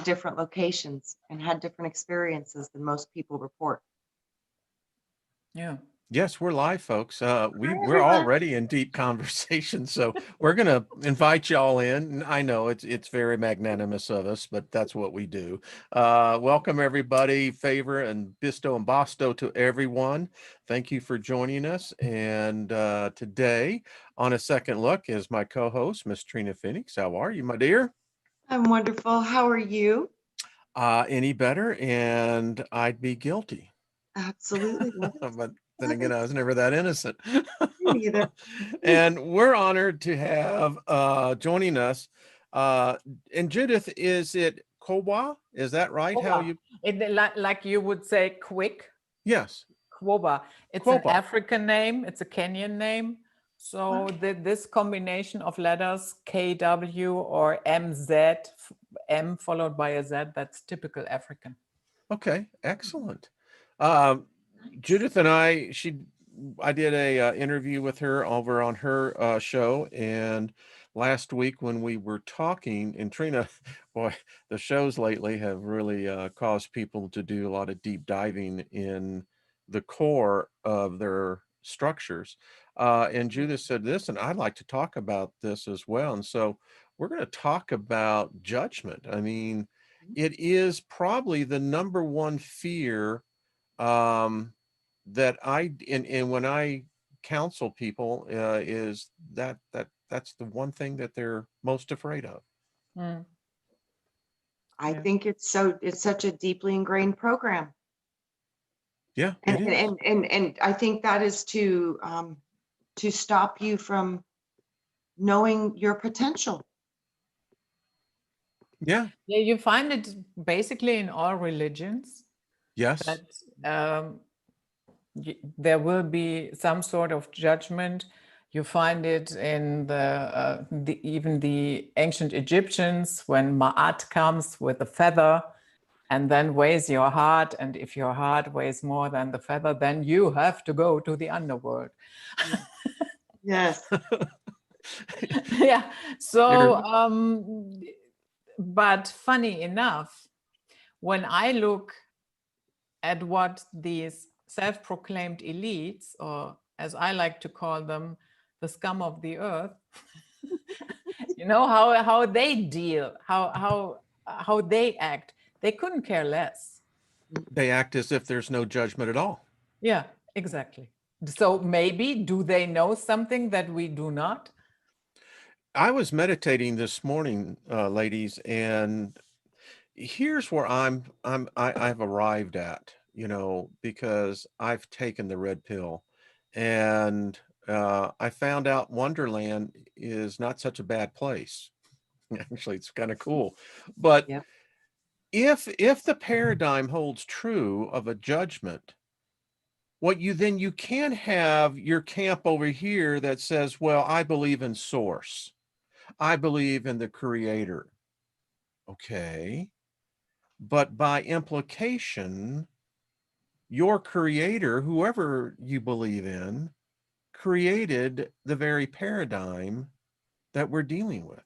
different locations and had different experiences than most people report. Yeah. Yes, we're live, folks. We're everyone. already in deep conversation, so we're going to invite y'all in. I know it's very magnanimous of us, but that's what we do. Welcome, everybody. Favor and Bisto and Bosto to everyone. Thank you for joining us. And today, on a second look, is my co-host, Miss Trina Phoenix. How are you, my dear? I'm wonderful. How are you? Any better? And I'd be guilty. Absolutely. But then again, I was never that innocent. Me neither. And we're honored to have joining us. And Judith, is it Kowa? Is that right? How Quoba. you? Like you would say quick. Yes. Quoba. It's an Quoba. African name. It's a Kenyan name. So this combination of letters KW or MZ, M followed by a Z, that's typical African. Okay, excellent. Judith and I did a interview with her over on her show, and last week when we were talking, and Trina, boy, the shows lately have really caused people to do a lot of deep diving in the core of their structures. And Judith said this, and I'd like to talk about this as well. And so we're going to talk about judgment. I mean, it is probably the number one fear that and when I counsel people is that's the one thing that they're most afraid of. I think it's such a deeply ingrained program. Yeah, And it is. and I think that is to stop you from knowing your potential. Yeah. Yeah, you find it basically in all religions. Yes. That there will be some sort of judgment. You find it in even the ancient Egyptians when Ma'at comes with a feather and then weighs your heart. And if your heart weighs more than the feather, then you have to go to the underworld. Yes. Yeah. So, but funny enough, when I look at what these self-proclaimed elites, or as I like to call them, the scum of the earth, you know, how they deal, how they act, they couldn't care less. They act as if there's no judgment at all. Yeah, exactly. So maybe do they know something that we do not? I was meditating this morning, ladies, and here's where I've arrived at, you know, because I've taken the red pill, and I found out Wonderland is not such a bad place. Actually, it's kind of cool. But Yep. if the paradigm holds true of a judgment, you can have your camp over here that says, well, I believe in source. I believe in the creator. Okay. But by implication, your creator, whoever you believe in, created the very paradigm that we're dealing with.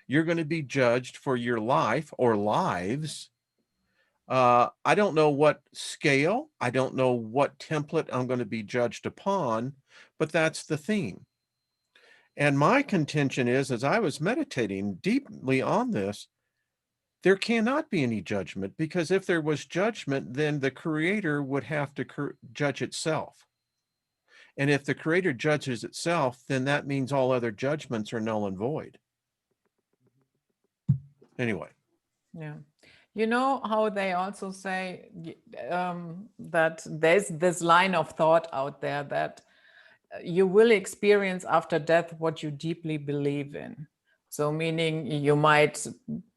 You're going to be judged for your life or lives. I don't know what scale, I don't know what template I'm going to be judged upon, but that's the theme. And my contention is, as I was meditating deeply on this, there cannot be any judgment, because if there was judgment, then the creator would have to judge itself. And if the creator judges itself, then that means all other judgments are null and void. Anyway. Yeah. You know how they also say that there's this line of thought out there that you will experience after death what you deeply believe in. So meaning you might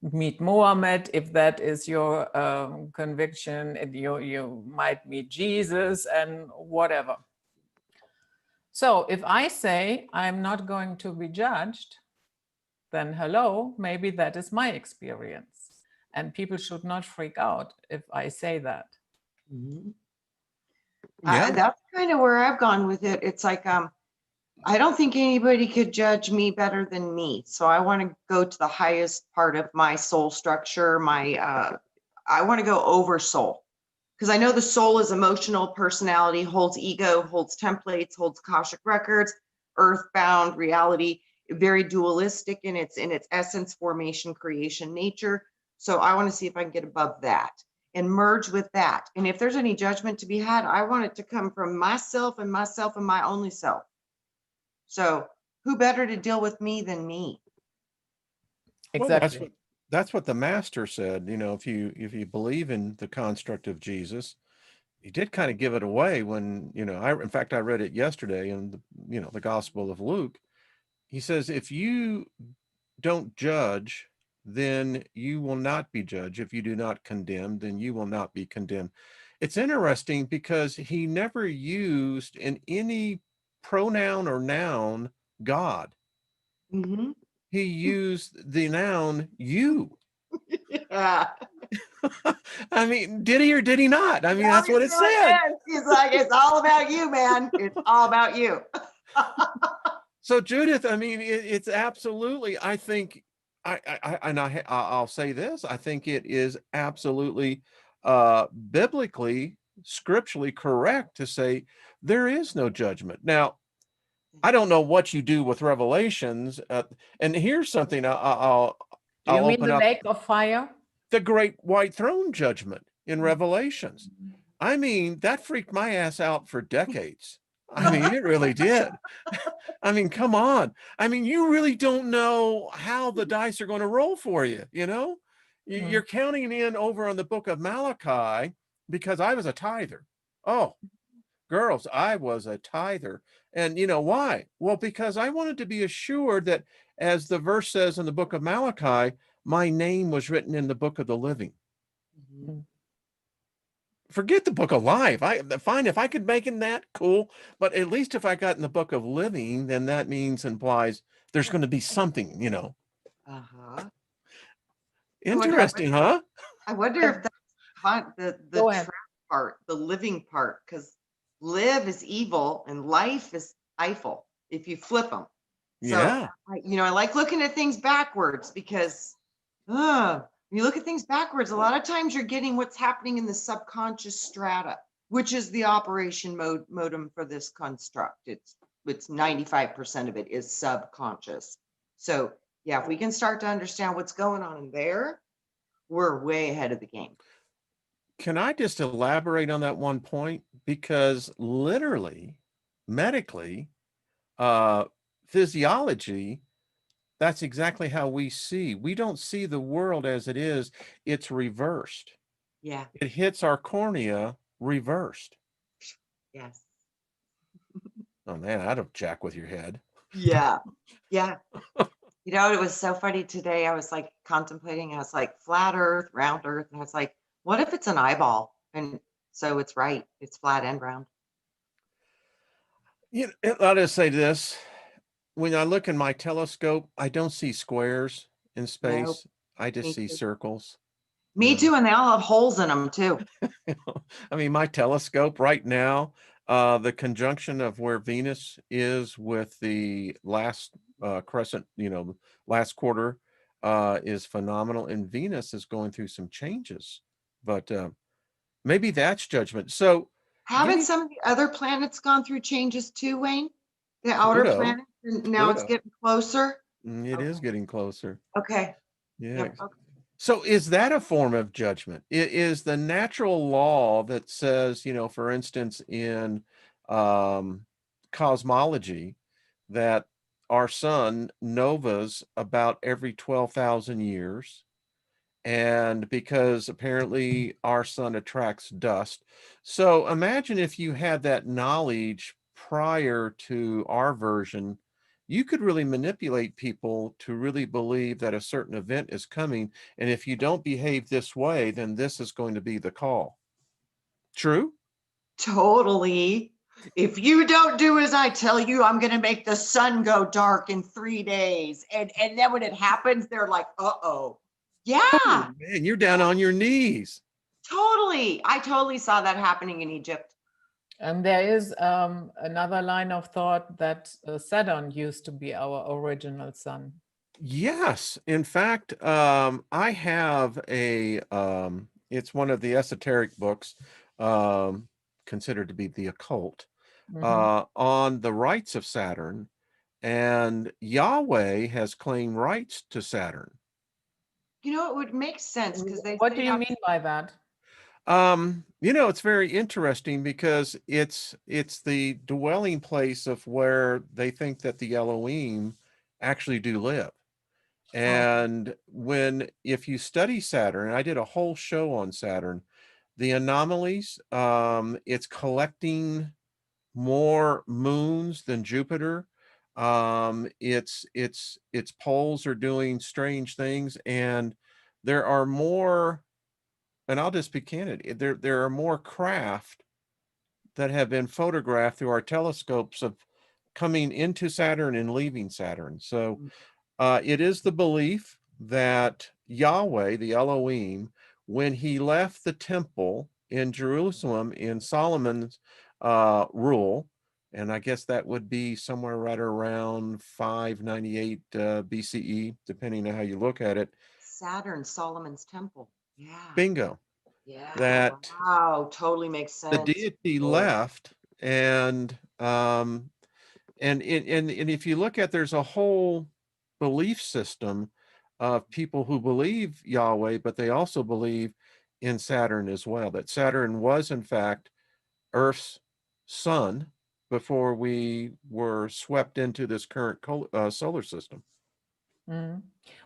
meet Muhammad if that is your conviction, and you might meet Jesus and whatever. So if I say I'm not going to be judged, then hello, maybe that is my experience. And people should not freak out if I say that. Mm-hmm. Yeah. That's kind of where I've gone with it. It's like I don't think anybody could judge me better than me. So I want to go to the highest part of my soul structure. I want to go over soul, because I know the soul is emotional, personality, holds ego, holds templates, holds Akashic records, earthbound reality, very dualistic in its essence, formation, creation, nature. So I want to see if I can get above that and merge with that. And if there's any judgment to be had, I want it to come from myself and my only self. So who better to deal with me than me? Well, Exactly. that's what the master said. If you believe in the construct of Jesus, he did kind of give it away when, in fact, I read it yesterday in the Gospel of Luke. He says, if you don't judge, then you will not be judged. If you do not condemn, then you will not be condemned. It's interesting because he never used in any pronoun or noun God. Mm-hmm. He used the noun you. Yeah. I mean, did he or did he not? I mean, that's what it said. He's like, it's all about you, man. It's all about you. So Judith, I mean, it's absolutely, I think, I'll say this, I think it is absolutely biblically, scripturally correct to say there is no judgment. Now, I don't know what you do with Revelations, and here's something I'll Do you mean open the up: lake of fire? the great white throne judgment in Revelations. I mean, that freaked my ass out for decades. I mean, it really did. I mean, come on. I mean, you really don't know how the dice are going to roll for you, You're counting in over on the book of Malachi, because I was a tither. Oh, girls, I was a tither. And you know why? Well, because I wanted to be assured that, as the verse says in the book of Malachi, my name was written in the book of the living. Forget the book of life. Fine, if I could make it that, cool. But at least if I got in the book of living, then that implies there's going to be something, Uh-huh. Interesting, huh? I wonder if that's the Go ahead. trap part, the living part, because live is evil and life is Eiffel if you flip them. So, Yeah. I like looking at things backwards, because when you look at things backwards, a lot of times you're getting what's happening in the subconscious strata, which is the operation modem for this construct. It's 95% of it is subconscious. So yeah, if we can start to understand what's going on in there, we're way ahead of the game. Can I just elaborate on that one point? Because literally, medically, physiology, that's exactly how we see. We don't see the world as it is. It's reversed. Yeah. It hits our cornea reversed. Yes. Oh man, I'd have jack with your head. Yeah. Yeah. It was so funny today. I was like contemplating, I was like, flat earth, round earth. And I was like, what if it's an eyeball? And so it's right. It's flat and round. I'll just say this. When I look in my telescope, I don't see squares in Nope. space. I just Me see too. circles. Me too. And they all have holes in them too. I mean, my telescope right now, the conjunction of where Venus is with the last crescent, last quarter, is phenomenal. And Venus is going through some changes, but maybe that's judgment. So Haven't some of the other planets gone through changes too, Wayne? The outer Pluto, planets, and now it's getting closer. it is getting closer. Okay. Yeah. Yep. Okay. So is that a form of judgment? It is the natural law that says, for instance, in cosmology, that our sun novas about every 12,000 years. And because apparently our sun attracts dust. So imagine if you had that knowledge prior to our version, you could really manipulate people to really believe that a certain event is coming. And if you don't behave this way, then this is going to be the call. True? Totally. If you don't do as I tell you, I'm going to make the sun go dark in 3 days. And then when it happens, they're like, uh-oh. Yeah, Oh, man, you're down on your knees. totally. I totally saw that happening in Egypt. And there is another line of thought that Saturn used to be our original sun. Yes. In fact, I have it's one of the esoteric books, considered to be the occult, on the rights of Saturn, and Yahweh has claimed rights to Saturn. You know, it would make sense because they What say do you mean by that? It's very interesting because it's the dwelling place of where they think that the Elohim actually do live. And if you study Saturn, I did a whole show on Saturn, the anomalies, it's collecting more moons than Jupiter. Its poles are doing strange things, and there are more, and I'll just be candid, there are more craft that have been photographed through our telescopes of coming into Saturn and leaving Saturn. So it is the belief that Yahweh, the Elohim, when he left the temple in Jerusalem in Solomon's rule, and I guess that would be somewhere right around 598 BCE, depending on how you look at it. Saturn, Solomon's temple. Yeah. Bingo. Yeah. That Wow. Totally makes sense. the deity left, and if you look at, there's a whole belief system of people who believe Yahweh, but they also believe in Saturn as well, that Saturn was in fact Earth's sun before we were swept into this current solar system.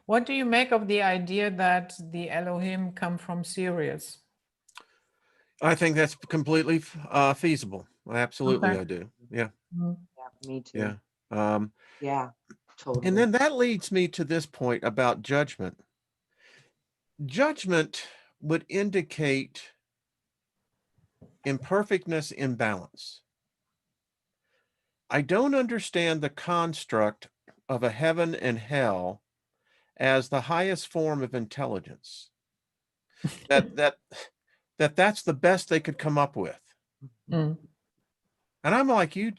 What do you make of the idea that the Elohim come from Sirius? I think that's completely feasible. Absolutely, Okay. I do. Yeah. Yeah, me too. Yeah. Yeah, totally. And then that leads me to this point about judgment. Judgment would indicate imperfectness, imbalance. I don't understand the construct of a heaven and hell as the highest form of intelligence. That's the best they could come up with. Mm. And I'm like you,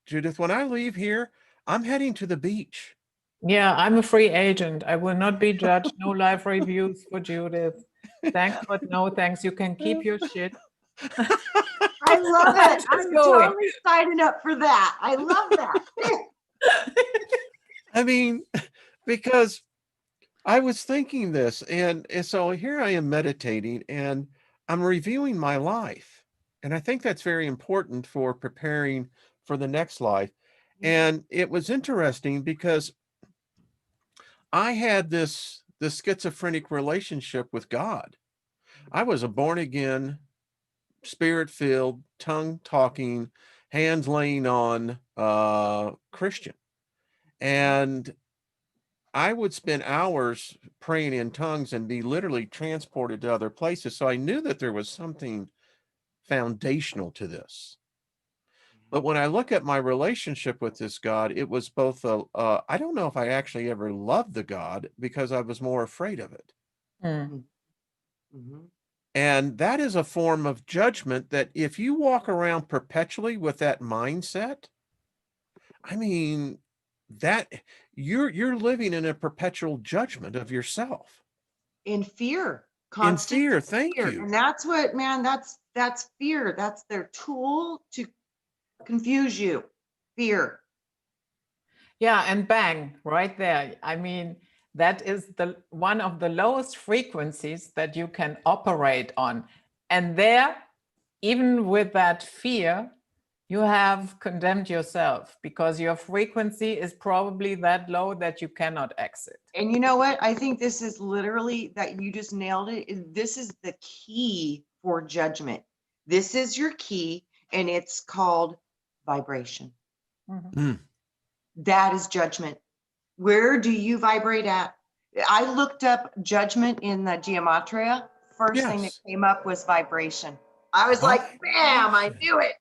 Judith, when I leave here, I'm heading to the beach. Yeah, I'm a free agent. I will not be judged. No live reviews for Judith. Thanks, but no thanks. You can keep your shit. I love it. Just I'm going. totally signing up for that. I love that. I mean, because I was thinking this, and so here I am meditating, and I'm reviewing my life. And I think that's very important for preparing for the next life. And it was interesting because I had this schizophrenic relationship with God. I was a born again, spirit filled, tongue talking, hands laying on Christian. And I would spend hours praying in tongues and be literally transported to other places. So I knew that there was something foundational to this. But when I look at my relationship with this God, it was both I don't know if I actually ever loved the God because I was more afraid of it. And that is a form of judgment that if you walk around perpetually with that mindset, I mean, that you're living in a perpetual judgment of yourself. In fear, In constant fear, thank fear. you. And that's what, man, that's fear. That's their tool to confuse you. Fear. Yeah, and bang, right there. I mean, that is the one of the lowest frequencies that you can operate on. And there, even with that fear, you have condemned yourself because your frequency is probably that low that you cannot exit. And you know what? I think this is literally that you just nailed it. This is the key for judgment. This is your key, and it's called vibration. That is judgment. Where do you vibrate at? I looked up judgment in the gematria. First thing that came up was vibration. I was like, bam, I knew it.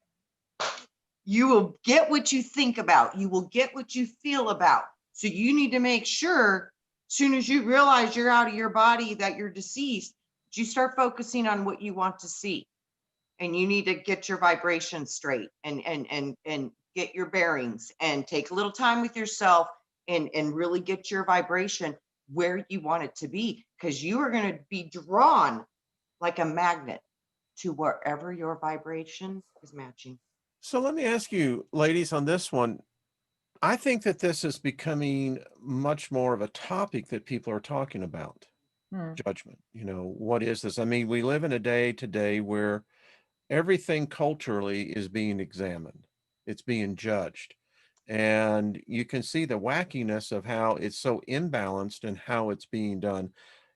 You will get what you think about. You will get what you feel about. So you need to make sure, as soon as you realize you're out of your body, that you're deceased, you start focusing on what you want to see. and you need to get your vibration straight and get your bearings and take a little time with yourself and really get your vibration where you want it to be, because you are going to be drawn like a magnet to wherever your vibration is matching. So let me ask you, ladies, on this one. I think that this is becoming much more of a topic that people are talking about. Judgment. You know, what is this? I mean, we live in a day today where everything culturally is being examined. It's being judged. And you can see the wackiness of how it's so imbalanced and how it's being done.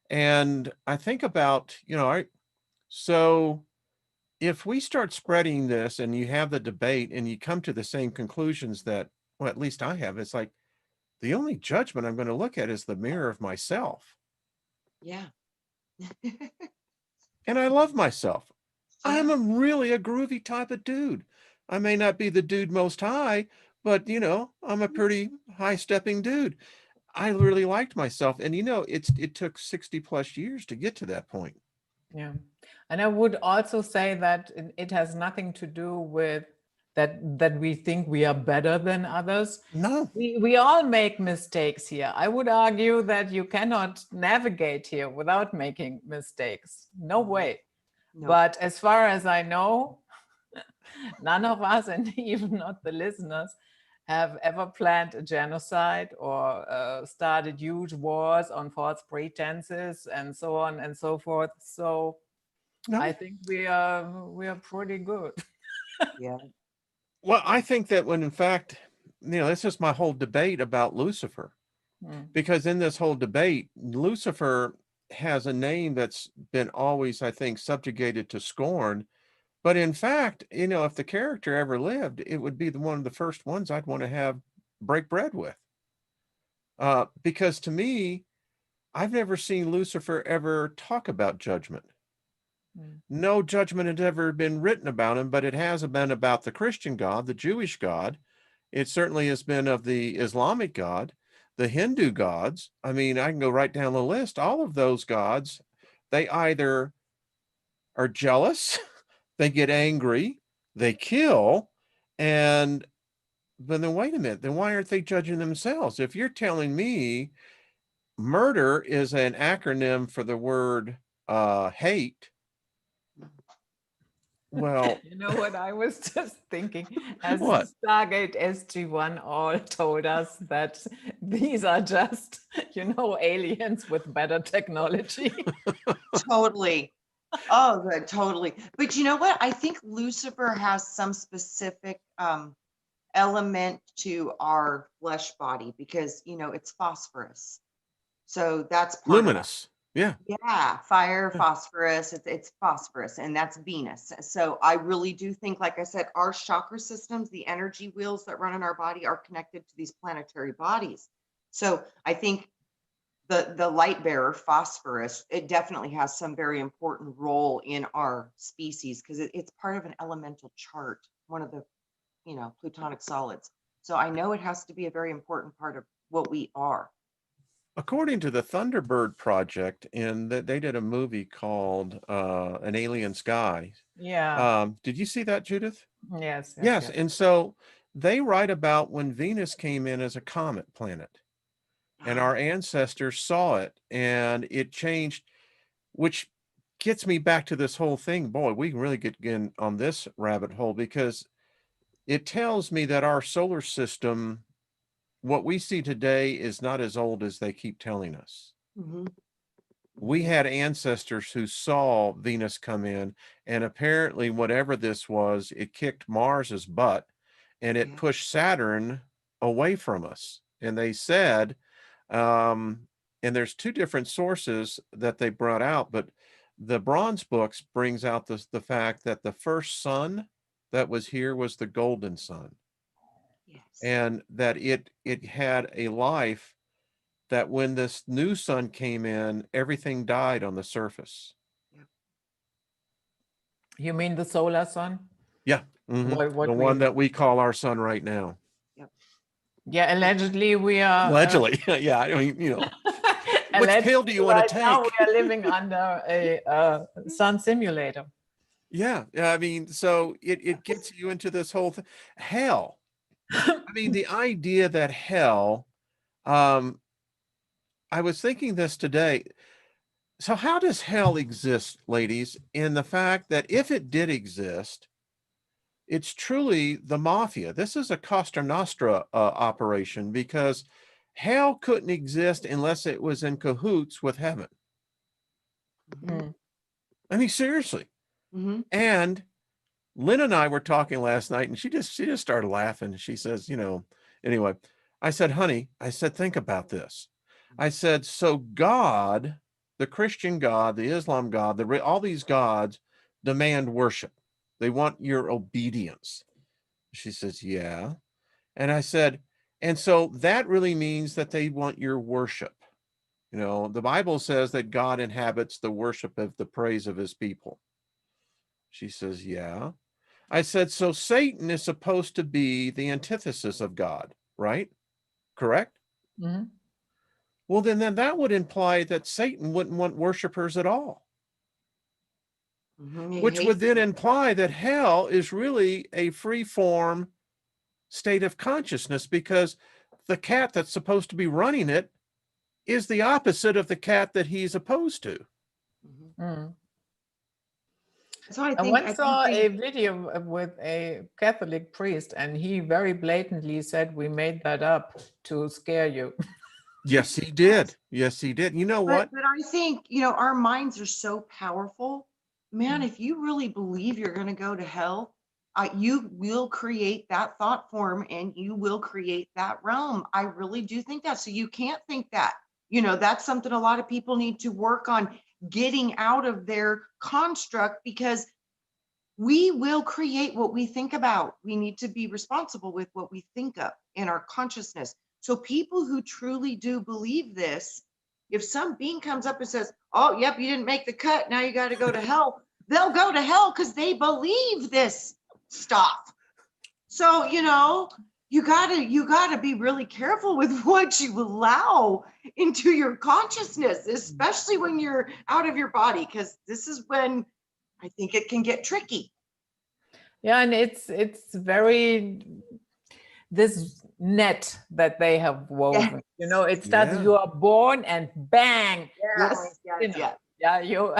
And I think about, so if we start spreading this and you have the debate and you come to the same conclusions that, well, at least I have, it's like the only judgment I'm going to look at is the mirror of myself. Yeah. And I love myself. I'm Yeah. really a groovy type of dude. I may not be the dude most high, but I'm a pretty high stepping dude. I really liked myself. And it took 60 plus years to get to that point. Yeah. And I would also say that it has nothing to do with that we think we are better than others. No. We all make mistakes here. I would argue that you cannot navigate here without making mistakes. No way. No. But as far as I know, none of us, and even not the listeners, have ever planned a genocide or started huge wars on false pretenses and so on and so forth. So No. I think we are pretty good. Yeah. Well, I think that when in fact, this is my whole debate about Lucifer. Because in this whole debate, Lucifer has a name that's been always, I think, subjugated to scorn. But in fact, if the character ever lived, it would be one of the first ones I'd want to break bread with. Because to me, I've never seen Lucifer ever talk about judgment. No judgment had ever been written about him, but it has been about the Christian God, the Jewish God. It certainly has been of the Islamic God, the Hindu gods. I mean, I can go right down the list. All of those gods, they either are jealous, they get angry, they kill, but then wait a minute, then why aren't they judging themselves? If you're telling me murder is an acronym for the word hate, well, you know what I was just thinking? As what? Stargate SG-1 all told us that these are just, aliens with better technology. Totally. Oh, good. Totally. But you know what? I think Lucifer has some specific element to our flesh body because, it's phosphorus. So that's part Luminous. Yeah. Yeah, fire, phosphorus, it's phosphorus, and that's Venus. So I really do think, like I said, our chakra systems, the energy wheels that run in our body are connected to these planetary bodies. So I think the light bearer, phosphorus, it definitely has some very important role in our species because it's part of an elemental chart, one of the, plutonic solids. So I know it has to be a very important part of what we are. According to the Thunderbird Project, and that they did a movie called An Alien Sky. Yeah. Did you see that, Judith? Yes. Yes. And so they write about when Venus came in as a comet planet, and our ancestors saw it, and it changed, which gets me back to this whole thing. Boy, we can really get in on this rabbit hole because it tells me that our solar system, what we see today, is not as old as they keep telling us. We had ancestors who saw Venus come in, and apparently whatever this was, it kicked Mars's butt and it pushed Saturn away from us. And they said, and there's two different sources that they brought out, but the Bronze Books brings out the fact that the first sun that was here was the golden sun. And that it had a life that when this new sun came in, everything died on the surface. You mean the solar sun? Yeah. The one that we call our sun right now. Yeah, allegedly we are. Allegedly, yeah. I mean, which pill do you want to take? Now we are living under a sun simulator. Yeah. I mean, so it gets you into this whole thing. Hell. I mean, the idea that hell, um, I was thinking this today. So how does hell exist, ladies? In the fact that if it did exist, it's truly the mafia. This is a Costa Nostra operation, because hell couldn't exist unless it was in cahoots with heaven. Mm. I mean, seriously. Mhm. And Lynn and I were talking last night, and she just started laughing. She says, anyway, I said, honey, I said, think about this. I said, so God, the Christian God, the Islam God, all these gods demand worship. They want your obedience. She says, yeah. And I said, and so that really means that they want your worship. The Bible says that God inhabits the worship of the praise of his people. She says, yeah. I said, so Satan is supposed to be the antithesis of God, right? Correct? Mm-hmm. Well, then that would imply that Satan wouldn't want worshipers at all, Mhm. He which would hates then it. imply that hell is really a free form state of consciousness, because the cat that's supposed to be running it is the opposite of the cat that he's opposed to. Mhm. Mm. So I once I think saw they, a video with a Catholic priest, and he very blatantly said, "We made that up to scare you." Yes, he did. Yes, he did. You know what? but I think, our minds are so powerful. Man, Mm. if you really believe you're going to go to hell, you will create that thought form and you will create that realm. I really do think that. So you can't think that. That's something a lot of people need to work on getting out of their construct, because we will create what we think about. We need to be responsible with what we think of in our consciousness. So people who truly do believe this, if some being comes up and says, "Oh, yep, you didn't make the cut, now you got to go to hell," they'll go to hell because they believe this stuff. So, you gotta be really careful with what you allow into your consciousness, especially when you're out of your body, because this is when I think it can get tricky. Yeah, and it's very this net that they have Yes. woven. It starts, Yeah. you are born and bang, you're a Yes, yes, sinner. yes. Yeah, you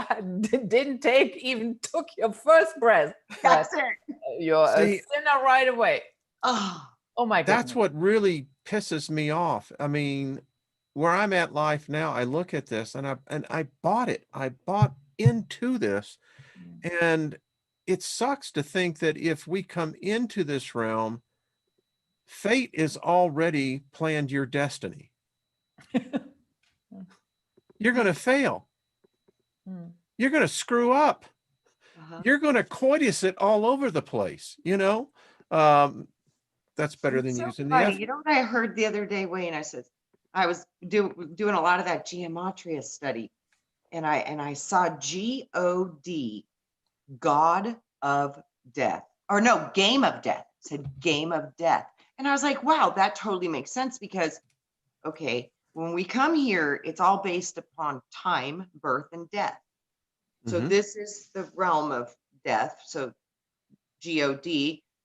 didn't even took your first breath, but That's it. you're a See, sinner right away. Oh, Oh my that's goodness. what really pisses me off. I mean, where I'm at life now, I look at this and I bought it. I bought into this, and it sucks to think that if we come into this realm, fate is already planned your destiny. You're going to fail. Mm. You're going to screw up. uh-huh. You're going to coitus it all over the place. Um, that's better It's than so using the funny. F. You know what I heard the other day, Wayne? I said, I was doing a lot of that gematria study, and I saw God, God of death, or no, game of death. It said game of death, and I was like, wow, that totally makes sense, because okay, when we come here, it's all based upon time, birth, and death. So Mhm. this is the realm of death. So God,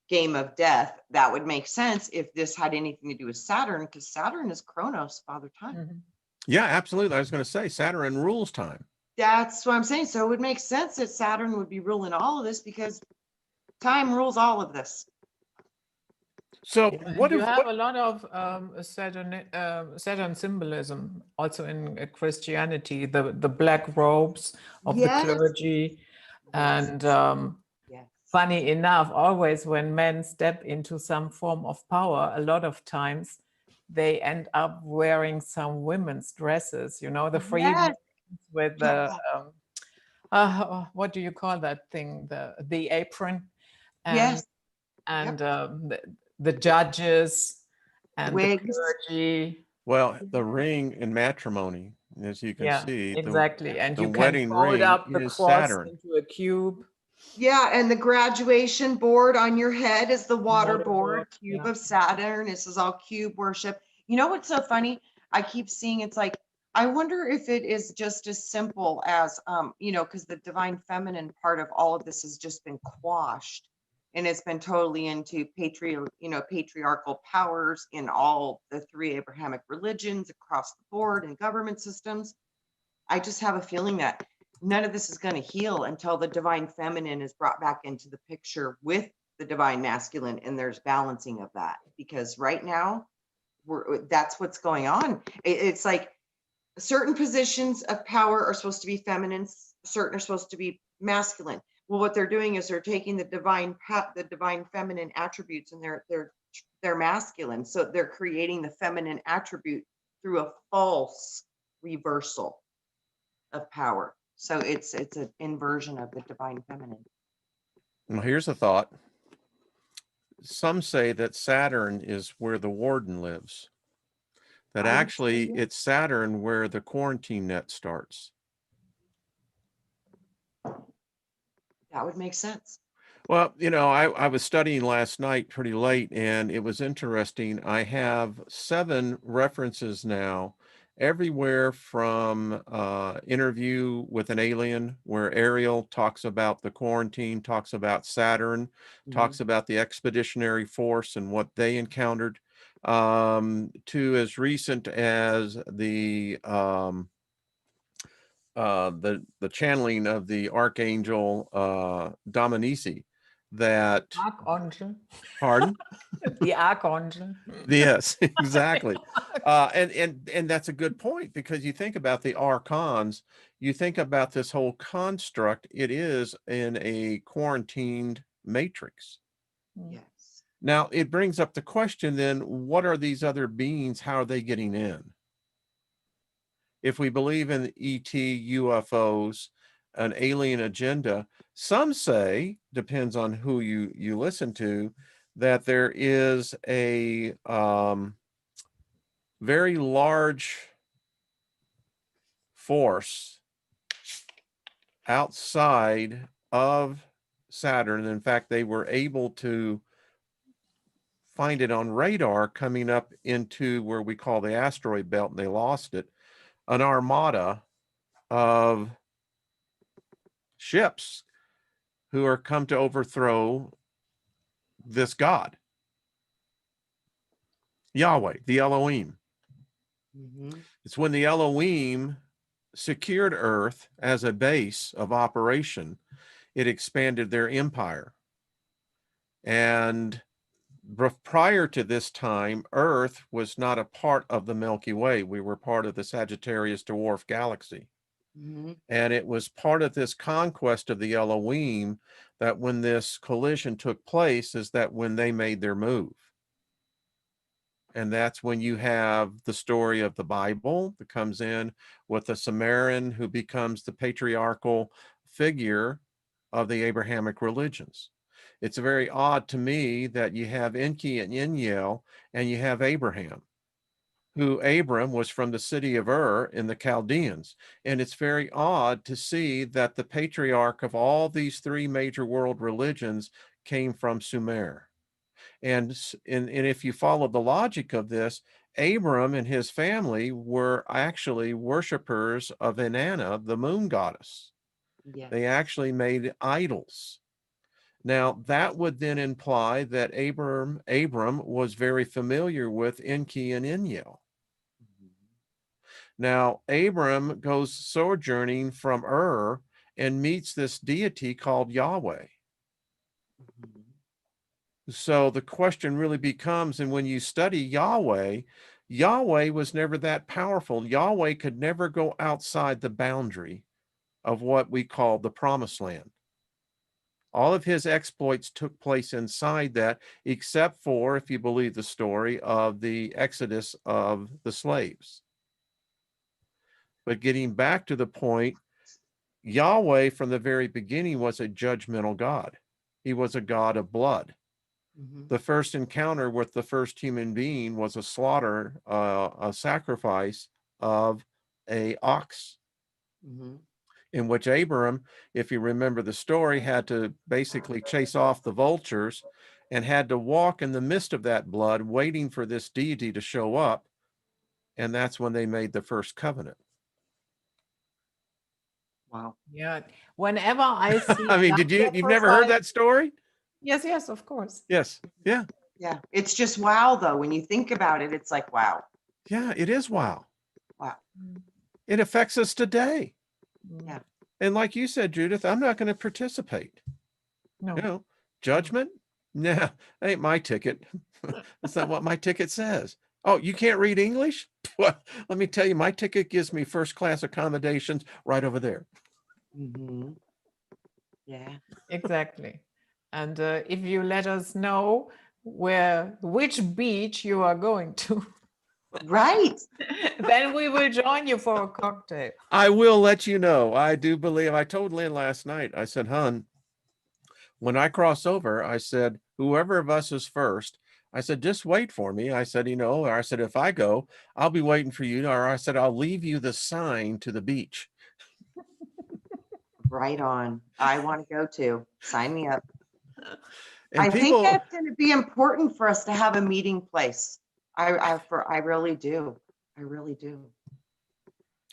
game of death, that would make sense if this had anything to do with Saturn, because Saturn is Chronos, father time. Mhm. Yeah, absolutely. I was going to say Saturn rules time. That's what I'm saying. So it would make sense that Saturn would be ruling all of this, because time rules all of this. So Yeah, and what you if have what? a lot of Saturn symbolism also in Christianity, the black robes of the Yes. clergy. Yes. And Yes. funny enough, always when men step into some form of power, a lot of times they end up wearing some women's dresses, the free Yes. with Yeah. the what do you call that thing? The apron, and Yes. Yep. the judges and the Wigs. clergy. Well, the ring in matrimony, as you can Yeah, see, exactly. And the you can wedding fold ring up the is cross Saturn. into a cube. Yeah, and the graduation board on your head is the water Waterboard. board, cube Yeah. of Saturn. This is all cube worship. You know what's so funny? I keep seeing it's like I wonder if it is just as simple as, because the divine feminine part of all of this has just been quashed. And it's been totally into patriarchal powers in all the three Abrahamic religions across the board and government systems. I just have a feeling that none of this is going to heal until the divine feminine is brought back into the picture with the divine masculine, and there's balancing of that. Because right now, that's what's going on. It's like certain positions of power are supposed to be feminine, certain are supposed to be masculine. Well, what they're doing is they're taking the divine feminine attributes, and they're masculine. So they're creating the feminine attribute through a false reversal of power. So it's an inversion of the divine feminine. Well, here's a thought. Some say that Saturn is where the warden lives. That I would say actually yes. it's Saturn where the quarantine net starts. That would make sense. Well, I was studying last night pretty late, and it was interesting. I have 7 references now, everywhere from Interview with an Alien, where Ariel talks about the quarantine, talks about Saturn, talks about the expeditionary force and what they encountered, to as recent as the channeling of the archangel Dominici. That Archangel. Pardon? The Archangel. Yes, exactly. And that's a good point, because you think about the archons, you think about this whole construct, it is in a quarantined matrix. Yes. Now, it brings up the question then, what are these other beings? How are they getting in? If we believe in ET, UFOs, an alien agenda, some say, depends on who you listen to, that there is a very large force outside of Saturn. In fact, they were able to find it on radar coming up into where we call the asteroid belt, and they lost it. An armada of ships who are come to overthrow this God, Yahweh, the Elohim. It's when the Elohim secured Earth as a base of operation, it expanded their empire. And prior to this time, Earth was not a part of the Milky Way. We were part of the Sagittarius dwarf galaxy. And it was part of this conquest of the Elohim that when this collision took place, is that when they made their move. And that's when you have the story of the Bible that comes in with the Sumerian who becomes the patriarchal figure of the Abrahamic religions. It's very odd to me that you have Enki and Enlil, and you have Abraham, who Abram was from the city of Ur in the Chaldeans. And it's very odd to see that the patriarch of all these 3 major world religions came from Sumer. And if you follow the logic of this, Abram and his family were actually worshipers of Inanna, the moon goddess. Yes. They actually made idols. Now, that would then imply that Abram was very familiar with Enki and Enlil. Now, Abram goes sojourning from Ur and meets this deity called Yahweh. So the question really becomes, and when you study Yahweh, Yahweh was never that powerful. Yahweh could never go outside the boundary of what we call the promised land. All of his exploits took place inside that, except for, if you believe the story, of the exodus of the slaves. But getting back to the point, Yahweh from the very beginning was a judgmental God. He was a God of blood. The first encounter with the first human being was a slaughter, a sacrifice of an ox, in which Abram, if you remember the story, had to basically chase off the vultures and had to walk in the midst of that blood, waiting for this deity to show up. And that's when they made the first covenant. Wow. Yeah. Whenever I see I mean, young you've never heard leprosaules- that story? Yes, yes, of course. Yes. Yeah. Yeah. It's just wow, though. When you think about it, it's like, wow. Yeah, it is wow. Wow. It affects us today. Mm. Yeah. And like you said, Judith, I'm not going to participate. No. No. Judgment? Nah, that ain't my ticket. That's not what my ticket says. Oh, you can't read English? Well, let me tell you, my ticket gives me first class accommodations right over there. Mm-hmm. Yeah. Exactly. And if you let us know which beach you are going to, Right. then we will join you for a cocktail. I will let you know. I do believe, I told Lynn last night, I said, hun, when I cross over, I said, whoever of us is first, I said, just wait for me. I said, or I said, if I go, I'll be waiting for you. Or I said, I'll leave you the sign to the beach. Right on. I want to go too. Sign me up. And I think people, that's going to be important for us to have a meeting place. I really do. I really do.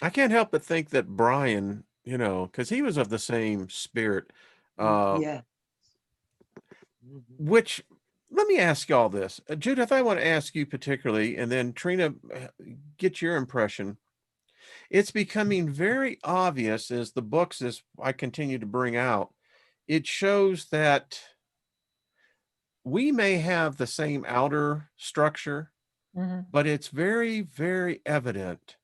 I can't help but think that Brian, because he was of the same spirit, Yeah. Mhm. which, let me ask y'all this. Judith, I want to ask you particularly, and then Trina, get your impression. It's becoming very obvious as the books, as I continue to bring out, it shows that we may have the same outer structure, Mhm. but it's very, very evident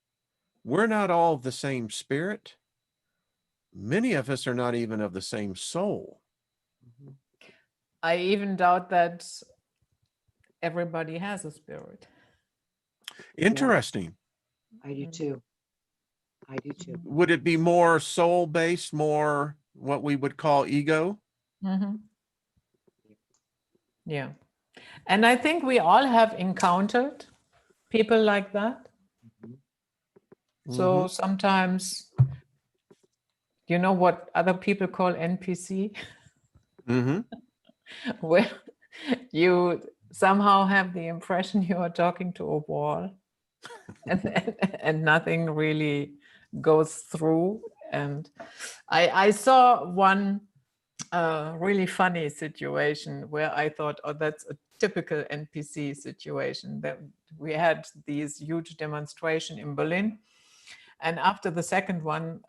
we're not all of the same spirit. Many of us are not even of the same soul. Mhm. I even doubt that everybody has a spirit. Interesting. I do Mm. too. I do too. Would it be more soul based, more what we would call ego? Mhm. Yeah. And I think we all have encountered people like that. Mhm. So sometimes, you know what other people call NPC, Mm-hmm. where you somehow have the impression you are talking to a wall and nothing really goes through. And I saw one really funny situation where I thought, oh, that's a typical NPC situation. That we had these huge demonstration in Berlin. And after the second one,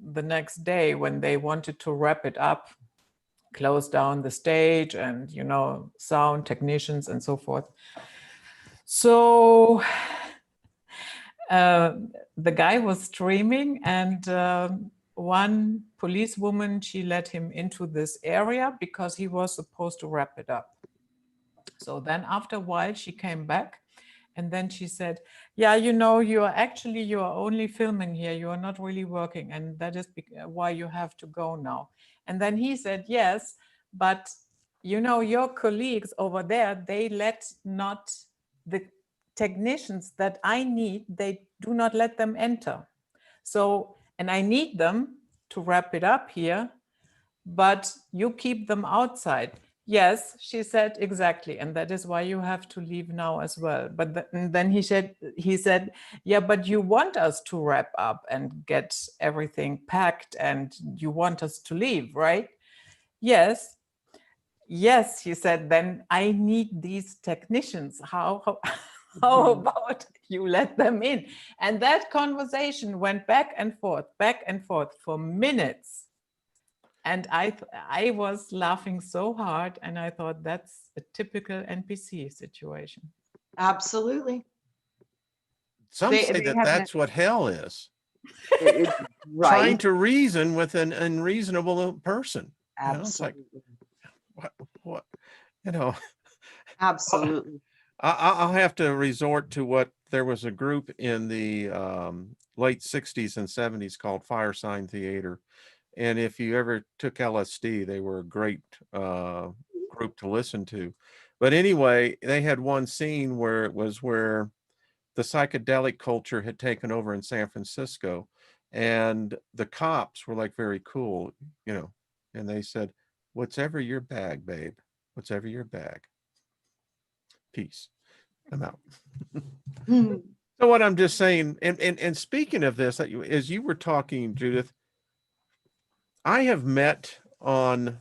the next day, when they wanted to wrap it up, close down the stage and, sound technicians and so forth. So the guy was streaming, and one policewoman, she let him into this area because he was supposed to wrap it up. So then after a while, she came back. And then she said, yeah, you are only filming here. You are not really working. And that is why you have to go now. And then he said, yes, but your colleagues over there, they let not the technicians that I need, they do not let them enter. So, and I need them to wrap it up here, but you keep them outside. Yes, she said, exactly. And that is why you have to leave now as well. But then he said, yeah, but you want us to wrap up and get everything packed and you want us to leave, right? Yes. Yes, he said, then I need these technicians. How about you let them in? And that conversation went back and forth for minutes. And I was laughing so hard, and I thought that's a typical NPC situation. Absolutely. Some say that have that's what hell is. Trying right. to reason with an unreasonable person. It's like, Absolutely. what, Absolutely. I'll have to resort to what there was a group in the late 60s and 70s called Fire Sign Theater. And if you ever took LSD, they were a great group to listen to. But anyway, they had one scene where the psychedelic culture had taken over in San Francisco, and the cops were like very cool, and they said, "What's ever your bag, babe? What's ever your bag? Peace. I'm out." Hmm. So what I'm just saying, and speaking of this, as you were talking, Judith, I have met on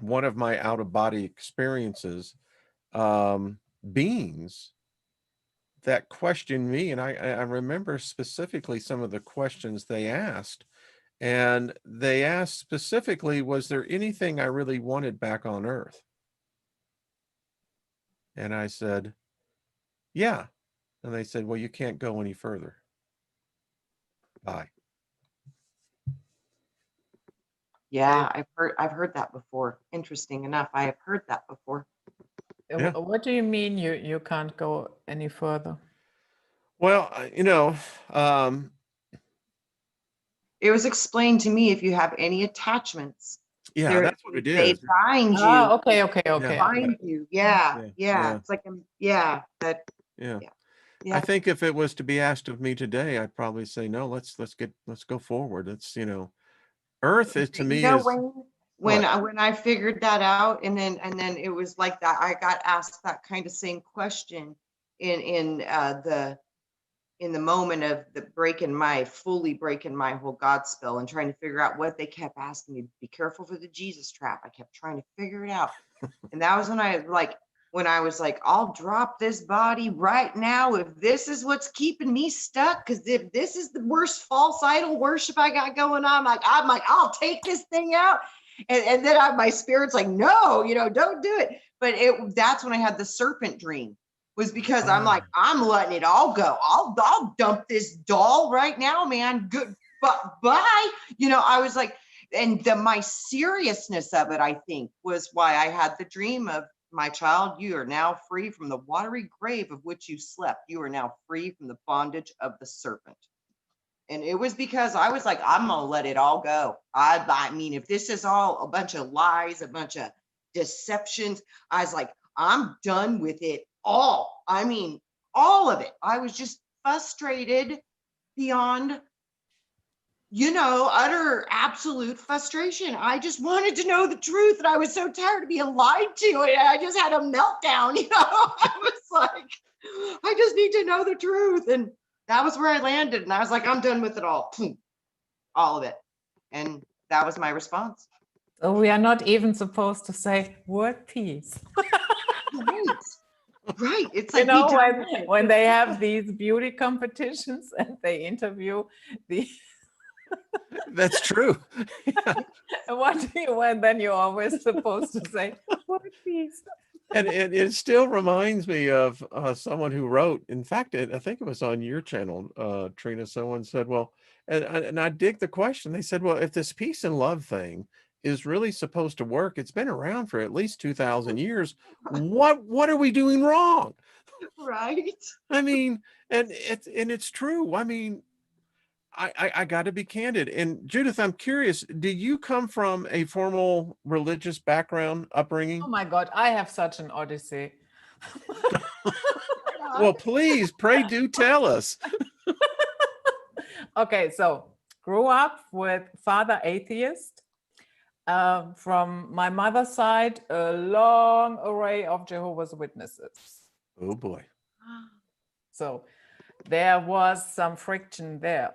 one of my out-of-body experiences beings that questioned me, and I remember specifically some of the questions they asked. And they asked specifically, was there anything I really wanted back on Earth? And I said, yeah. And they said, well, you can't go any further. Bye. Yeah, I've heard that before. Interesting enough, I have heard that before. Yeah. What do you mean you can't go any further? Well, It was explained to me if you have any attachments, yeah, that's what it they is. bind you. Ah, okay. Bind you. Yeah, Yeah. It's like yeah, that Yeah. yeah. I think if it was to be asked of me today, I'd probably say, no, let's go forward. It's, Earth is, to me, is When what? when I figured that out, and then it was like that. I got asked that kind of same question in the moment of fully breaking my whole God spell and trying to figure out what they kept asking me. Be careful for the Jesus trap. I kept trying to figure it out, and that was when I was like, I'll drop this body right now if this is what's keeping me stuck. Because if this is the worst false idol worship I got going on, I'm like, I'll take this thing out. And then my spirit's like, no, don't do it. But that's when I had the serpent dream, was because I'm like, I'm letting it all go. I'll dump this doll right now, man. Good, but bye. I was like, and my seriousness of it, I think, was why I had the dream of, my child, you are now free from the watery grave of which you slept. You are now free from the bondage of the serpent. And it was because I was like, I'm gonna let it all go. I mean, if this is all a bunch of lies, a bunch of deceptions, I was like, I'm done with it all. I mean, all of it. I was just frustrated beyond, utter absolute frustration. I just wanted to know the truth, and I was so tired of being lied to, and I just had a meltdown. I was like, I just need to know the truth. And that was where I landed. And I was like, I'm done with it all. All of it. And that was my response. So we are not even supposed to say word peace. Right. It's like, when they have these beauty competitions and they interview the That's true. then you're always supposed to say word peace. And it still reminds me of someone who wrote, in fact, I think it was on your channel, Trina, someone said, well, and I dig the question. They said, well, if this peace and love thing is really supposed to work, it's been around for at least 2,000 years. What are we doing wrong? Right. I mean, and it's true. I mean, I got to be candid. And Judith, I'm curious, did you come from a formal religious background, upbringing? Oh my God, I have such an odyssey. Well, please, pray do tell us. Okay, so grew up with father atheist. From my mother's side, a long array of Jehovah's Witnesses. Oh boy. So there was some friction there.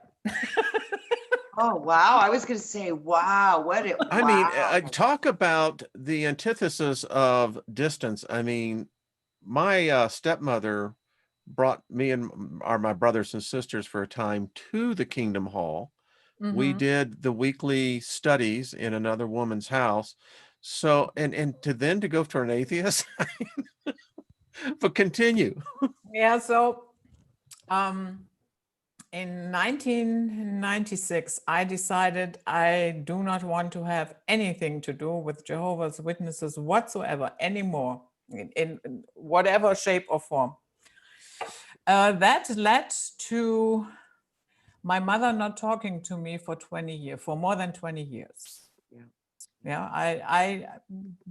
Oh, wow. I was going to say, wow. I mean, talk about the antithesis of distance. I mean, my stepmother brought me and my brothers and sisters for a time to the Kingdom Hall. We did the weekly studies in another woman's house. So, and to go to an atheist, but continue. Yeah, so in 1996, I decided I do not want to have anything to do with Jehovah's Witnesses whatsoever anymore, in whatever shape or form. That led to my mother not talking to me for more than 20 years. Yeah, I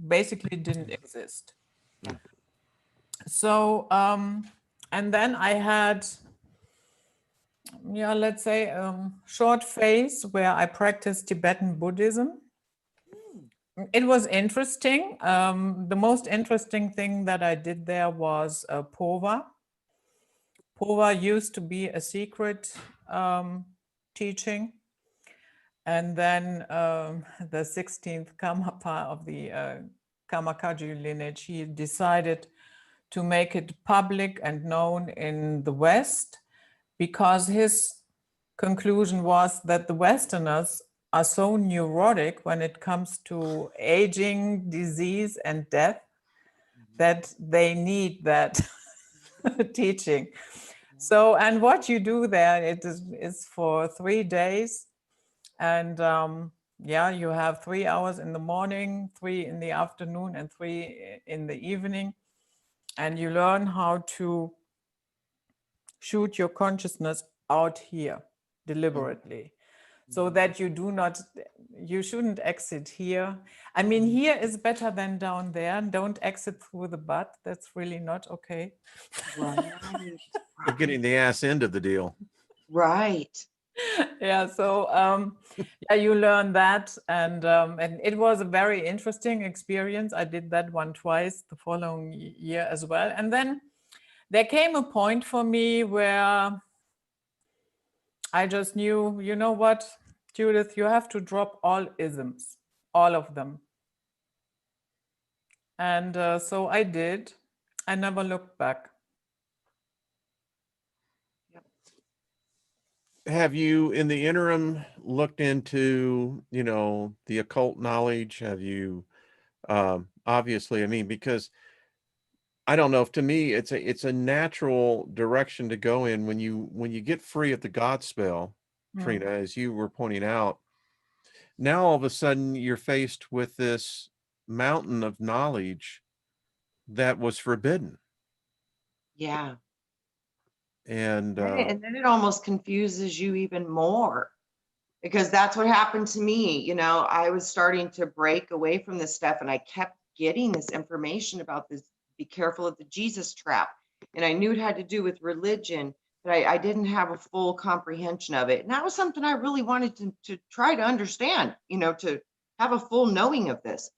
basically didn't exist. Yeah. So, and then I had, let's say, short phase where I practiced Tibetan Buddhism. It was interesting. The most interesting thing that I did there was Pova. Pova used to be a secret teaching. And then the 16th Karmapa of the Kamakaji lineage, he decided to make it public and known in the West, because his conclusion was that the Westerners are so neurotic when it comes to aging, disease, and death that they need that teaching. So, and what you do there, it is for 3 days. And yeah, you have 3 hours in the morning, 3 in the afternoon, and 3 in the evening. And you learn how to shoot your consciousness out here deliberately, so that you do not, you shouldn't exit here. I mean, here is better than down there. Don't exit through the butt. That's really not okay. Right. You're getting the ass end of the deal. Right. Yeah, so yeah, you learn that, and it was a very interesting experience. I did that one twice the following year as well. And then there came a point for me where I just knew, you know what, Judith, you have to drop all isms, all of them. And so I did. I never looked back. Have you, in the interim, looked into, the occult knowledge? Have you, obviously, I mean, because I don't know, if to me it's a natural direction to go in when you get free of the God spell, Trina, as you were pointing out. Now all of a sudden you're faced with this mountain of knowledge that was forbidden. Yeah. And Right, and then it almost confuses you even more, because that's what happened to me. You know, I was starting to break away from this stuff, and I kept getting this information about this, be careful of the Jesus trap. And I knew it had to do with religion, but I didn't have a full comprehension of it. And that was something I really wanted to try to understand, to have a full knowing of this.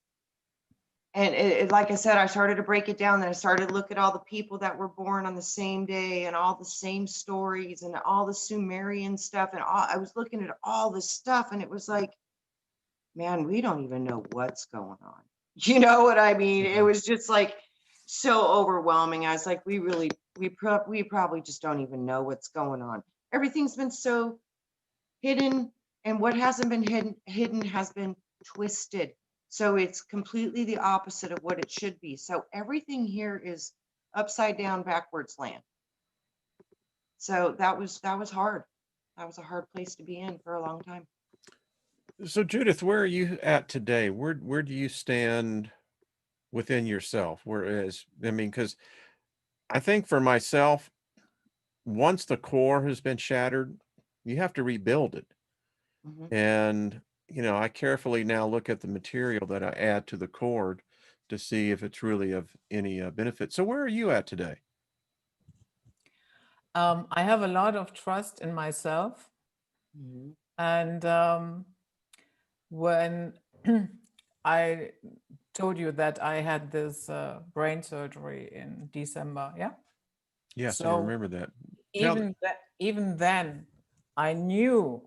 And like I said, I started to break it down. Then I started to look at all the people that were born on the same day and all the same stories and all the Sumerian stuff. And I was looking at all this stuff, and it was like, man, we don't even know what's going on. You know what I mean? It was just like so overwhelming. I was like, we probably just don't even know what's going on. Everything's been so hidden, and what hasn't been hidden has been twisted. So it's completely the opposite of what it should be. So everything here is upside down, backwards land. So that was hard. That was a hard place to be in for a long time. so Judith, where are you at today? Where do you stand within yourself? Whereas, I mean, because I think for myself, once the core has been shattered, you have to rebuild it. Mhm. And, I carefully now look at the material that I add to the cord to see if it's really of any benefit. So where are you at today? I have a lot of trust in myself. Mhm. And when I told you that I had this brain surgery in December, yeah? Yes, I So remember that. even then, I knew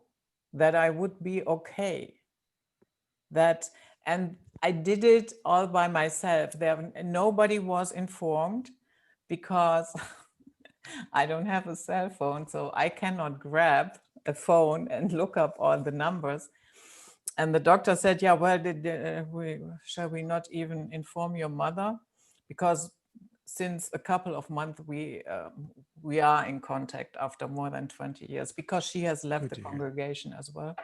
that I would be okay. And I did it all by myself. Nobody was informed, because I don't have a cell phone, so I cannot grab a phone and look up all the numbers. And the doctor said, yeah, well, shall we not even inform your mother? Because since a couple of months, we are in contact after more than 20 years, because she has left the congregation as well.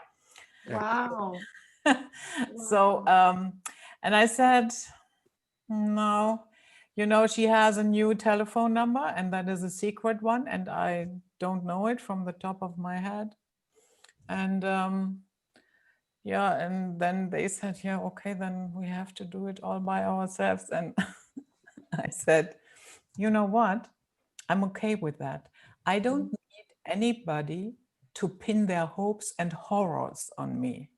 Wow. So, and I said, no, she has a new telephone number, and that is a secret one, and I don't know it from the top of my head. And yeah, and then they said, yeah, okay, then we have to do it all by ourselves. And I said, you know what? I'm okay with that. I don't need anybody to pin their hopes and horrors on me.